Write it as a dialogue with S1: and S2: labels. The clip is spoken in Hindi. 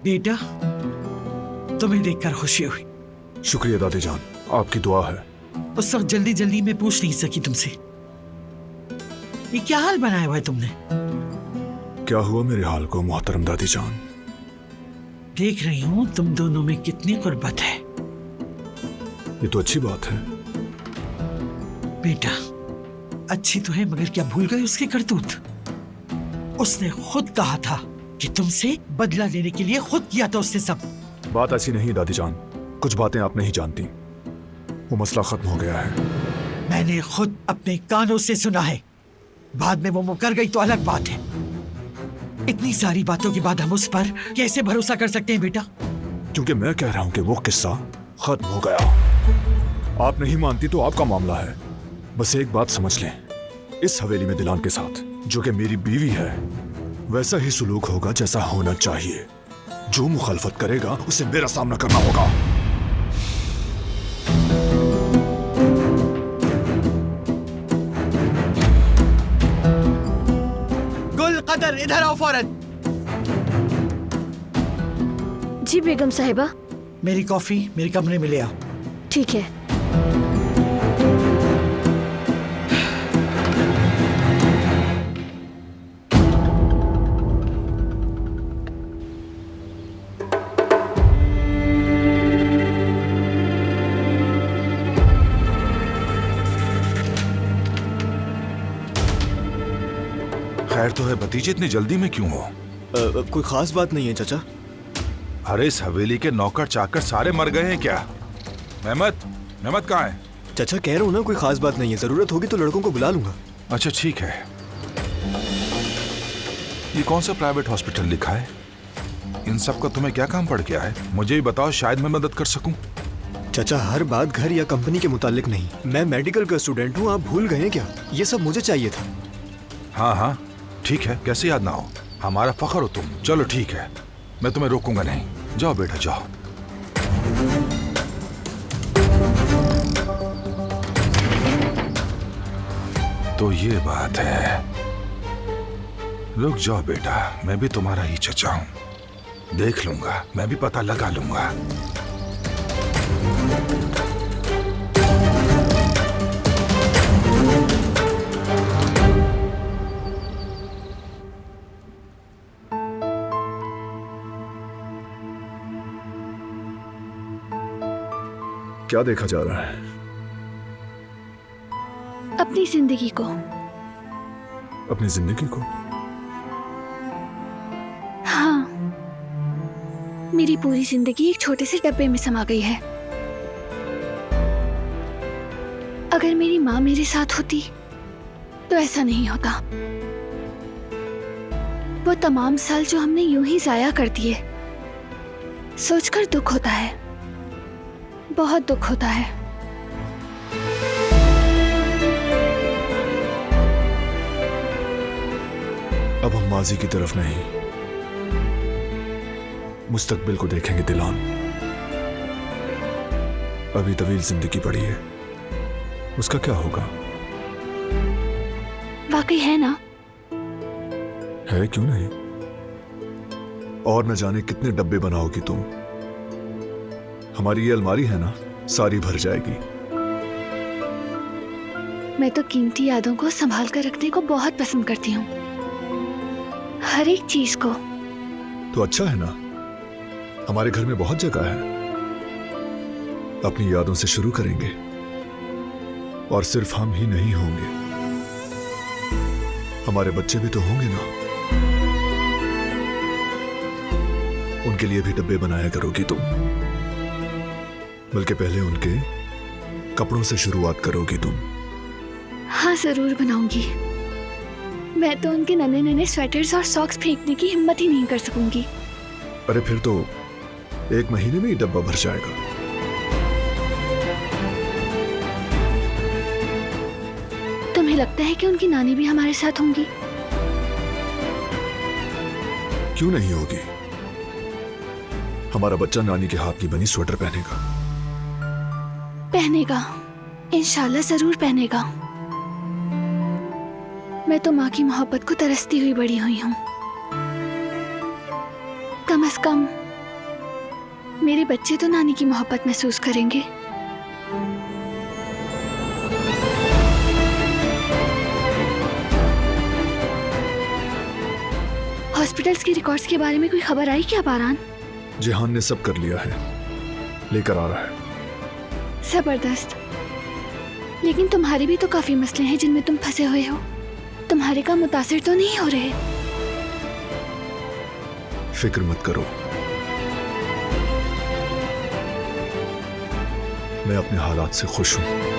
S1: बेटा, तुम्हें देखकर खुशी हुई।
S2: शुक्रिया दादी जान, आपकी दुआ है।
S1: उस वक्त जल्दी जल्दी में पूछ नहीं सकी तुमसे। ये क्या हाल बनाया हुआ है तुमने?
S2: क्या हुआ मेरे हाल को मोहतरम दादी जान?
S1: देख रही हूँ तुम दोनों में कितनी गुर्बत है।
S2: ये तो अच्छी बात है।
S1: बेटा, अच्छी तो है मगर क्या भूल गए उसके करतूत? उसने खुद कहा था कि तुमसे बदला लेने के लिए खुद किया था उसने सब।
S2: बात ऐसी नहीं दादी जान, कुछ बातें आप नहीं जानती। वो मसला खत्म हो गया है।
S1: मैंने खुद अपने कानों से सुना है। बाद में वो मुकर गई तो अलग बात है। इतनी सारी बातों के बाद हम उस पर कैसे भरोसा कर सकते हैं बेटा?
S2: क्योंकि मैं कह रहा हूं कि वो किस्सा खत्म हो गया। आप नहीं मानती तो आपका मामला है। बस एक बात समझ लें, इस हवेली में दिलान के साथ, जो कि मेरी बीवी है, वैसा ही सुलूक होगा जैसा होना चाहिए। जो मुखालफत करेगा उसे मेरा सामना करना होगा।
S1: गुल कदर, इधर आओ फौरन।
S3: जी बेगम साहिबा।
S1: मेरी कॉफी मेरे कमरे में ले आओ।
S3: ठीक है।
S4: खैर तो है भतीजे, इतनी जल्दी में क्यों हो?
S5: कोई खास बात नहीं है चाचा।
S4: अरे इस हवेली के नौकर चाकर सारे मर गए हैं क्या? मेहमत कहाँ है?
S5: चाचा कह रहा हूँ ना, कोई खास बात नहीं है। जरूरत होगी तो लड़कों को बुला लूंगा।
S4: अच्छा ठीक है। ये कौन सा प्राइवेट हॉस्पिटल लिखा है? इन सब का तुम्हें क्या काम पड़ गया है? मुझे भी बताओ, शायद मैं मदद कर सकूं।
S5: चाचा हर बात घर या कंपनी के मुतालिक नहीं। मैं मेडिकल का स्टूडेंट हूँ, आप भूल गए हैं क्या? ये सब मुझे चाहिए था।
S4: हाँ ठीक है, कैसे याद ना हो। हमारा फख्र हो तुम। चलो ठीक है, मैं तुम्हें रोकूंगा नहीं। जाओ बेटा जाओ। तो ये बात है। रुक जाओ बेटा, मैं भी तुम्हारा ही चचा हूं। देख लूंगा, मैं भी पता लगा लूंगा।
S2: क्या देखा जा रहा है?
S3: अपनी जिंदगी को।
S2: अपनी जिंदगी को?
S3: हाँ, मेरी पूरी जिंदगी एक छोटे से डब्बे में समा गई है। अगर मेरी माँ मेरे साथ होती तो ऐसा नहीं होता। वो तमाम साल जो हमने यूं ही जाया कर दिए, सोचकर दुख होता है, बहुत दुख होता है।
S2: अब हम माजी की तरफ नहीं, मुस्तकबिल को देखेंगे दिलान। अभी तवील जिंदगी पड़ी है, उसका क्या होगा?
S3: वाकई है ना?
S2: है, क्यों नहीं। और न जाने कितने डब्बे बनाओगी तुम। हमारी ये अलमारी है ना, सारी भर जाएगी।
S3: मैं तो कीमती यादों को संभाल कर रखने को बहुत पसंद करती हूँ, हर एक चीज को।
S2: तो अच्छा है ना, हमारे घर में बहुत जगह है। अपनी यादों से शुरू करेंगे, और सिर्फ हम ही नहीं होंगे, हमारे बच्चे भी तो होंगे ना। उनके लिए भी डब्बे बनाया करोगी तुम, बल्कि पहले उनके कपड़ों से शुरुआत करोगी तुम।
S3: हाँ जरूर बनाऊंगी। मैं तो उनके नन्हे नन्हे स्वेटर्स और सॉक्स फेंकने की हिम्मत ही नहीं कर सकूंगी।
S2: अरे फिर तो 1 महीने में ही डब्बा भर जाएगा।
S3: तुम्हें लगता है कि उनकी नानी भी हमारे साथ होंगी?
S2: क्यों नहीं होगी। हमारा बच्चा नानी के हाथ की बनी स्वेटर पहनेगा।
S3: पहनेगा, इंशाल्लाह जरूर पहनेगा। मैं तो माँ की मोहब्बत को तरसती हुई बड़ी हुई हूँ। कम से कम मेरे बच्चे तो नानी की मोहब्बत महसूस करेंगे। हॉस्पिटल्स के रिकॉर्ड्स के बारे में कोई खबर आई क्या बारान?
S2: जिहान ने सब कर लिया है, लेकर आ रहा है।
S3: जबरदस्त। लेकिन तुम्हारे भी तो काफी मसले हैं जिनमें तुम फंसे हुए हो। तुम्हारे काम मुतासिर तो नहीं हो रहे।
S2: फिक्र मत करो, मैं अपने हालात से खुश हूं।